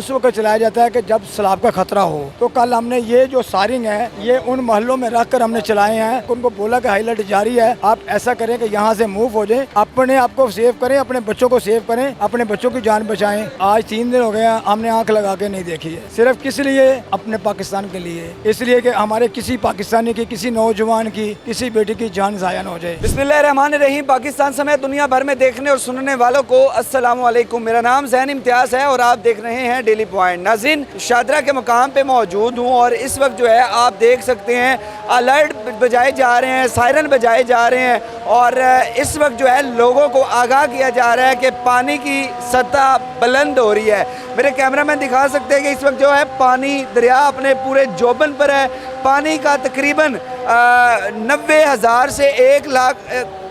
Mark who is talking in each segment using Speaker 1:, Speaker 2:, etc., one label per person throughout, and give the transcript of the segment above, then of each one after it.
Speaker 1: उस वक्त चलाया जाता है कि जब सैलाब का खतरा हो। तो कल हमने ये जो सायरन है ये उन मोहल्लों में रख कर हमने चलाए हैं। उनको बोला कि हाई अलर्ट जारी है, आप ऐसा करें कि यहाँ से मूव हो जाए, अपने आप को सेव करें, अपने बच्चों को सेव करें, अपने बच्चों की जान बचाएं। आज 3 दिन हो गए हमने आंख लगा के नहीं देखी है, सिर्फ किस लिए? अपने पाकिस्तान के लिए, इसलिए कि हमारे किसी पाकिस्तानी की, किसी नौजवान की, किसी बेटी की जान ज़ाया न हो जाए।
Speaker 2: बिस्मिल्लाहिर्रहमानिर्रहीम। पाकिस्तान समेत दुनिया भर में देखने और सुनने वालों को अस्सलामु अलैकुम। मेरा नाम ज़ैन इम्तियाज़ है और आप देख रहे हैं डेली पॉइंट। नाज़रीन, शादरा के मुकाम पे मौजूद हूँ और इस वक्त जो है आप देख सकते हैं अलर्ट बजाए जा रहे हैं, सायरन बजाए जा रहे हैं और इस वक्त जो है लोगों को आगाह किया जा रहा है कि पानी की सतह बुलंद हो रही है। मेरे कैमरामैन दिखा सकते हैं कि इस वक्त जो है पानी दरिया अपने पूरे जोबन पर है। पानी का तकरीबन 90,000 से 1 लाख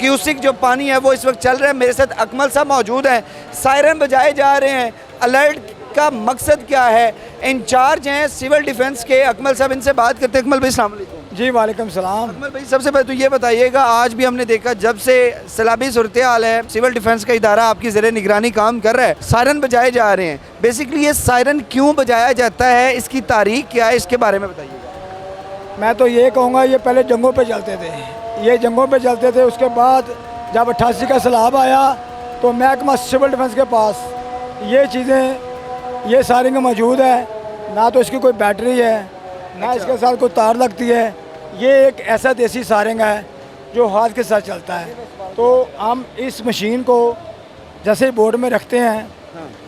Speaker 2: क्यूसिक जो पानी है वो इस वक्त चल रहा है। मेरे साथ अकमल साहब मौजूद हैं। सायरन बजाए जा रहे हैं। अलर्ट का मकसद क्या है? इंचार्ज हैं सिविल डिफेंस के अकमल साहब, इनसे बात करते हैं। अकमल भाई अस्सलाम वालेकुम।
Speaker 1: जी वालेकुम सलाम।
Speaker 2: अकमल भाई, सबसे पहले तो ये बताइएगा, आज भी हमने देखा जब से सैलाबी सूरत हाल है, सिविल डिफेंस का इदारा आपकी ज़रिए निगरानी काम कर रहा है, सायरन बजाए जा रहे हैं। बेसिकली ये सायरन क्यों बजाया जाता है, इसकी तारीख क्या है, इसके बारे में बताइएगा।
Speaker 1: मैं तो ये कहूँगा ये पहले जंगों पे चलते थे, ये जंगों पे चलते थे। उसके बाद जब 88 का सैलाब आया तो महकमा सिविल डिफेंस के पास ये चीज़ें, ये सारी मौजूद है। ना तो इसकी कोई बैटरी है, ना इसके साथ कोई तार लगती है। ये एक ऐसा देसी सारंग है जो हाथ के साथ चलता है। तो हम इस मशीन को जैसे ही बोर्ड में रखते हैं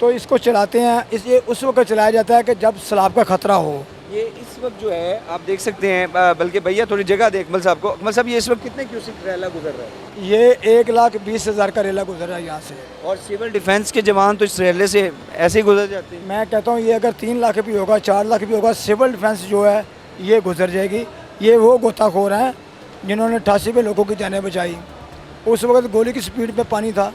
Speaker 1: तो इसको चलाते हैं। ये उस वक्त चलाया जाता है कि जब सैलाब का खतरा हो।
Speaker 2: ये इस वक्त जो है आप देख सकते हैं, बल्कि भैया थोड़ी जगह दे अकमल साहब को। अकमल साहब, ये इस वक्त कितने क्यूसिक रेला गुजर रहा है?
Speaker 1: ये 1,20,000 का रेला गुजर रहा है यहाँ से।
Speaker 2: और सिविल डिफेंस के जवान तो इस रेले से ऐसे ही गुजर जाते हैं।
Speaker 1: मैं कहता हूँ ये अगर 3 लाख भी होगा, 4 लाख भी होगा, सिविल डिफेंस जो है ये गुजर जाएगी। ये वो गोताखोर हैं जिन्होंने 88 पे लोगों की जानें बचाई। उस वक्त गोली की स्पीड पे पानी था।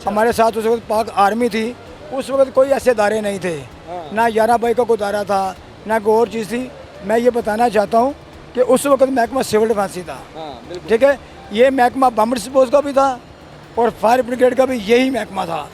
Speaker 1: हमारे साथ उस वक्त पाक आर्मी थी। उस वक्त कोई ऐसे दायरे नहीं थे, ना 11 भाई का कोई दायरा था, ना कोई और चीज़ थी। मैं ये बताना चाहता हूँ कि उस वक्त महकमा सिविल डिफेंस ही था। ठीक है, ये महकमा बम डिस्पोज का भी था और फायर ब्रिगेड का भी यही महकमा था।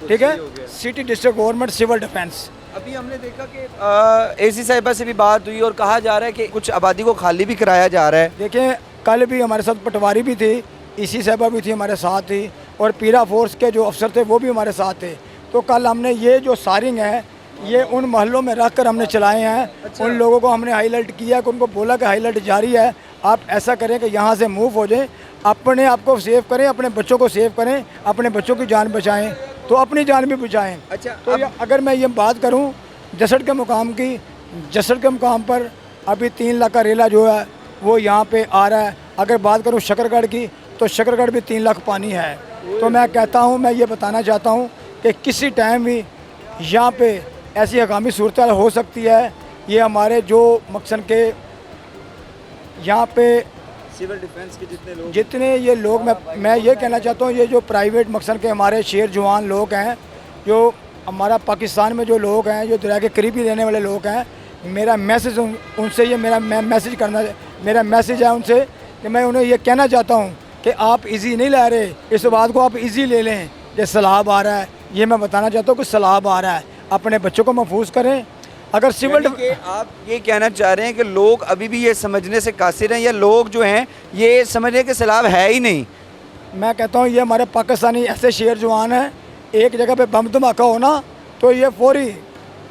Speaker 1: ठीक है, city district government civil defence.
Speaker 2: अभी हमने देखा कि एसी साहिबा से भी बात हुई और कहा जा रहा है कि कुछ आबादी को खाली भी कराया जा रहा है।
Speaker 1: देखें, कल भी हमारे साथ पटवारी भी थी, ईसी साहिबा भी थी हमारे साथ थी, और पीरा फोर्स के जो अफसर थे वो भी हमारे साथ थे। तो कल हमने ये जो सायरन है ये उन मोहल्लों में रख कर हमने चलाए हैं। उन लोगों को हमने हाई अलर्ट किया कि उनको बोला कि हाई अलर्ट जारी है, आप ऐसा करें कि यहाँ से मूव हो जाए, अपने आप को सेव करें, अपने बच्चों को सेव करें, अपने बच्चों की जान बचाएं तो अपनी जान भी बचाएं।
Speaker 2: अच्छा,
Speaker 1: तो अगर मैं ये बात करूँ जसड़ के मुकाम की, जसड़ के मुकाम पर अभी 3 लाख का रेला जो है वो यहाँ पे आ रहा है। अगर बात करूँ शकरगढ़ की तो शकरगढ़ भी 3 लाख पानी है। तो मैं कहता हूँ, मैं ये बताना चाहता हूँ कि किसी टाइम भी यहाँ पे ऐसी हंगामी सूरत हो सकती है। ये हमारे जो मकसद के यहाँ पे
Speaker 2: सिविल डिफेंस के
Speaker 1: जितने ये लोग, मैं ये कहना चाहता हूँ, ये जो प्राइवेट मकसद के हमारे शेर जवान लोग हैं, जो हमारा पाकिस्तान में जो लोग हैं, जो दरिया के करीबी रहने वाले लोग हैं, मेरा मैसेज उनसे ये मेरा मैसेज है उनसे कि मैं उन्हें ये कहना चाहता हूँ कि आप इजी नहीं ला रहे, इस बात को आप इजी ले लें कि सैलाब आ रहा है। ये मैं बताना चाहता हूँ कि सैलाब आ रहा है, अपने बच्चों को महफूज करें। अगर सिविल
Speaker 2: आप ये कहना चाह रहे हैं कि लोग अभी भी ये समझने से कासिर हैं, या लोग जो हैं ये समझ रहे हैं कि सैलाब है ही नहीं?
Speaker 1: मैं कहता हूँ ये हमारे पाकिस्तानी ऐसे शेर जवान हैं, एक जगह पे बम धमाका हो ना तो ये फौरी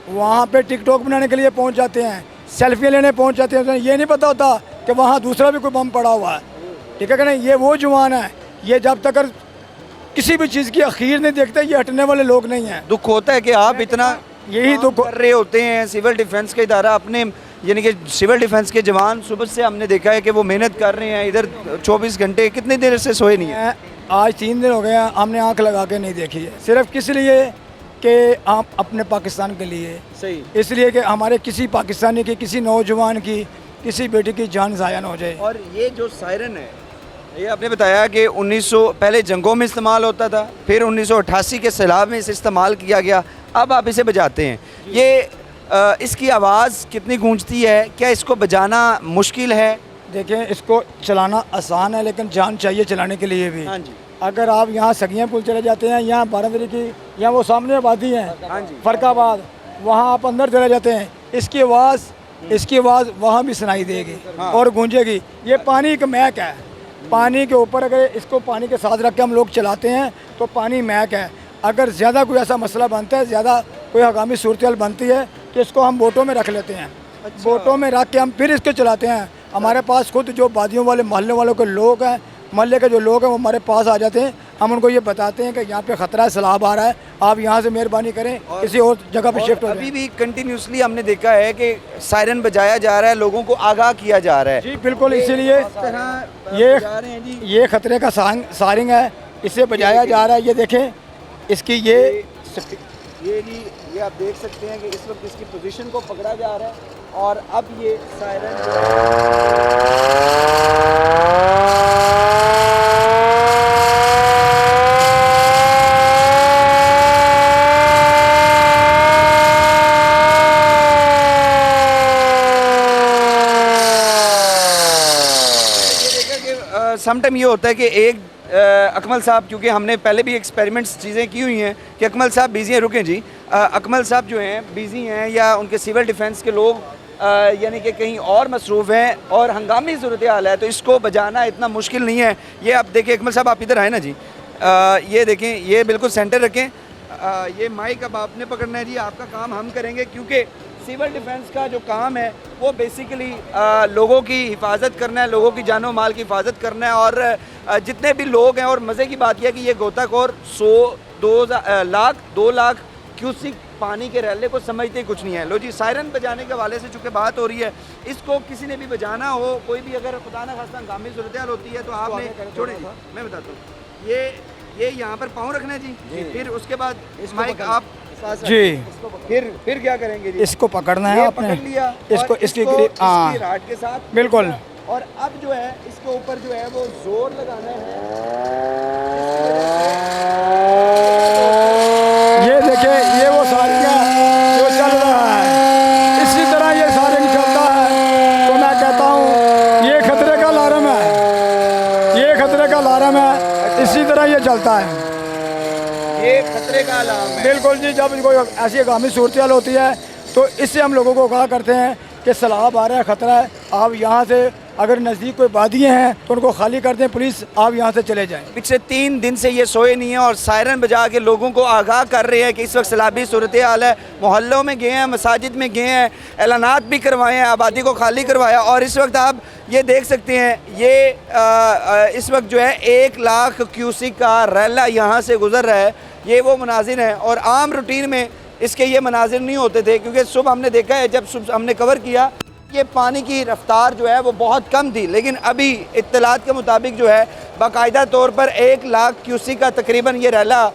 Speaker 1: वहाँ पे टिकटॉक बनाने के लिए पहुँच जाते हैं, सेल्फी लेने पहुँच जाते हैं। ये नहीं पता होता कि वहाँ दूसरा भी कोई बम पड़ा हुआ है। ठीक है कि नहीं? ये वो जवान है, ये जब तक किसी भी चीज़ की आखिर नहीं देखते, ये हटने वाले लोग नहीं हैं।
Speaker 2: दुख होता है कि आप इतना
Speaker 1: यही दुख
Speaker 2: कर रहे होते हैं। सिविल डिफेंस का इदारा अपने, यानी कि सिविल डिफेंस के जवान सुबह से हमने देखा है कि वो मेहनत कर रहे हैं इधर 24 घंटे, कितनी देर से सोए नहीं है।
Speaker 1: आज 3 दिन हो गए हमने आंख लगा के नहीं देखी है, सिर्फ किस लिए कि आप अपने पाकिस्तान के लिए,
Speaker 2: सही,
Speaker 1: इसलिए कि हमारे किसी पाकिस्तानी की, किसी नौजवान की, किसी बेटी की जान ज़ाया न हो जाए।
Speaker 2: और ये जो सायरन है, ये आपने बताया कि 1900 पहले जंगों में इस्तेमाल होता था, फिर 1988 के सैलाब में इसे इस्तेमाल किया गया, अब आप इसे बजाते हैं। ये इसकी आवाज़ कितनी गूंजती है, क्या इसको बजाना मुश्किल है?
Speaker 1: देखें, इसको चलाना आसान है लेकिन जान चाहिए चलाने के लिए भी।
Speaker 2: हाँ जी।
Speaker 1: अगर आप यहाँ सगियाँ पुल चले जाते हैं, यहाँ 12 की, यहाँ वो सामने आबादी है
Speaker 2: हाँ जी,
Speaker 1: फ़रकाबाद, वहाँ आप अंदर चले जाते हैं, इसकी आवाज़ वहाँ भी सुनाई देगी और गूंजेगी। ये पानी का महक है। पानी के ऊपर अगर इसको पानी के साथ रख के हम लोग चलाते हैं तो पानी महक है। अगर ज़्यादा कोई ऐसा मसला बनता है, ज़्यादा कोई हंगामी सूरत बनती है तो इसको हम बोटों में रख लेते हैं। बोटों में रख के हम फिर इसको चलाते हैं। हमारे पास खुद जो वादियों वाले मोहल्ले वालों के लोग हैं, मोहल्ले के जो लोग हैं वो हमारे पास आ जाते हैं। हम उनको ये बताते हैं कि यहाँ पे ख़तरा है, सैलाब आ रहा है, आप यहाँ से मेहरबानी करें किसी और जगह पे शिफ्ट हो जाएं।
Speaker 2: अभी भी कंटिन्यूसली हमने देखा है कि सायरन बजाया जा रहा है, लोगों को आगाह किया जा रहा है।
Speaker 1: जी बिल्कुल, इसीलिए ये ख़तरे का सारिंग है, इसे बजाया जा रहा है। ये देखें इसकी ये
Speaker 2: आप देख सकते हैं कि इस वक्त इसकी पोजीशन को पकड़ा जा रहा है और अब ये सायरन समटाइम ये होता है कि एक अकमल साहब, क्योंकि हमने पहले भी एक्सपेरिमेंट्स चीज़ें की हुई हैं कि अकमल साहब बिज़ी हैं, रुकें जी, अकमल साहब जो हैं बिज़ी हैं या उनके सिविल डिफेंस के लोग यानी कि कहीं और मसरूफ़ हैं और हंगामी सूरत हाल है, तो इसको बजाना इतना मुश्किल नहीं है। ये आप देखिए अकमल साहब, आप इधर आए ना जी, ये देखें, ये बिल्कुल सेंटर रखें, ये माइक अब आपने पकड़ना है जी, आपका काम हम करेंगे, क्योंकि सिविल डिफेंस का जो काम है वो बेसिकली लोगों की हिफाजत करना है, लोगों की जानो माल की हिफाजत करना है। और जितने भी लोग हैं, और मज़े की बात यह है कि ये गोताखोर 2 लाख क्यूसिक पानी के रैले को समझते ही कुछ नहीं है। लो जी, सायरन बजाने के हवाले से चूँकि बात हो रही है, इसको किसी ने भी बजाना हो, कोई भी अगर खुदा न खास्ता हंगामी सूरत हाल होती है तो आपने छोड़े, मैं बताता हूँ, ये यहाँ पर पाँव रखना है जी, फिर उसके बाद माइक आप
Speaker 1: जी,
Speaker 2: फिर क्या करेंगे जी,
Speaker 1: इसको पकड़ना है आपने,
Speaker 2: पकड़ लिया
Speaker 1: इसको
Speaker 2: और
Speaker 1: इसकी
Speaker 2: इसकी राड के साथ
Speaker 1: बिल्कुल,
Speaker 2: और अब जो है इसके ऊपर जो है वो जोर लगाना है।
Speaker 1: ये देखिए, ये वो सारिंग है जो चल रहा है, इसी तरह ये सारिंग चलता है। तो मैं कहता हूँ ये खतरे का अलार्म है, ये खतरे का अलार्म है, इसी तरह ये चलता है।
Speaker 2: ये खतरे का अलार्म है
Speaker 1: बिल्कुल जी। जब कोई ऐसी हंगामी सूरत हाल होती है तो इससे हम लोगों को कहा करते हैं कि सैलाब आ रहा है, ख़तरा है, आप यहाँ से अगर नज़दीक कोई वादियाँ हैं तो उनको खाली कर दें, पुलिस आप यहाँ से चले जाएं।
Speaker 2: पिछले 3 दिन से ये सोए नहीं है और सायरन बजा के लोगों को आगाह कर रहे हैं कि इस वक्त सैलाबी सूरत हाल है। मोहल्लों में गए हैं, मसाजिद में गए हैं, ऐलानात भी करवाए हैं, आबादी को खाली करवाया। और इस वक्त आप ये देख सकते हैं, ये इस वक्त जो है 1 लाख क्यूसिक का रैला यहाँ से गुजर रहा है। ये वो मनाजिर हैं और आम रूटीन में इसके ये मनाजिर नहीं होते थे, क्योंकि सुबह हमने देखा है, जब सुबह हमने कवर किया, ये पानी की रफ्तार जो है वो बहुत कम थी, लेकिन अभी इत्तलात के मुताबिक जो है बाकायदा तौर पर 1 लाख क्यूसिक का तकरीबन ये रैला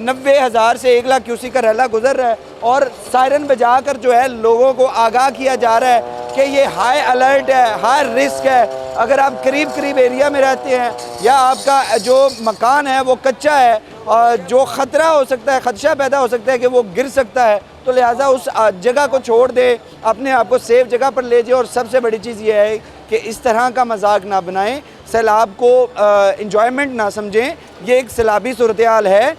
Speaker 2: 90,000 से 1 लाख क्यूसिक का रैला गुजर रहा है। और सायरन बजा कर जो है लोगों को आगाह किया जा रहा है कि ये हाई अलर्ट है, हाई रिस्क है। अगर आप करीब एरिया में रहते हैं या आपका जो मकान है वो कच्चा है और जो ख़तरा हो सकता है, खदशा पैदा हो सकता है कि वो गिर सकता है, तो लिहाजा उस जगह को छोड़ दे, अपने आप को सेफ जगह पर ले जाए। और सबसे बड़ी चीज़ ये है कि इस तरह का मजाक ना बनाएं, सैलाब को इंजॉयमेंट ना समझें। ये एक सैलाबी सूरत हाल है,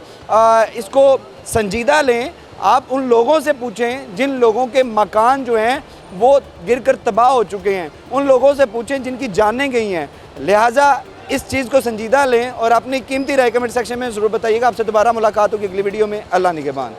Speaker 2: इसको संजीदा लें। आप उन लोगों से पूछें जिन लोगों के मकान जो हैं वो गिरकर तबाह हो चुके हैं, उन लोगों से पूछें जिनकी जानें गई हैं। लिहाजा इस चीज़ को संजीदा लें और अपनी कीमती राय कमेंट सेक्शन में ज़रूर बताइएगा। आपसे दोबारा मुलाकात होगी अगली वीडियो में। अल्लाह निगहबान।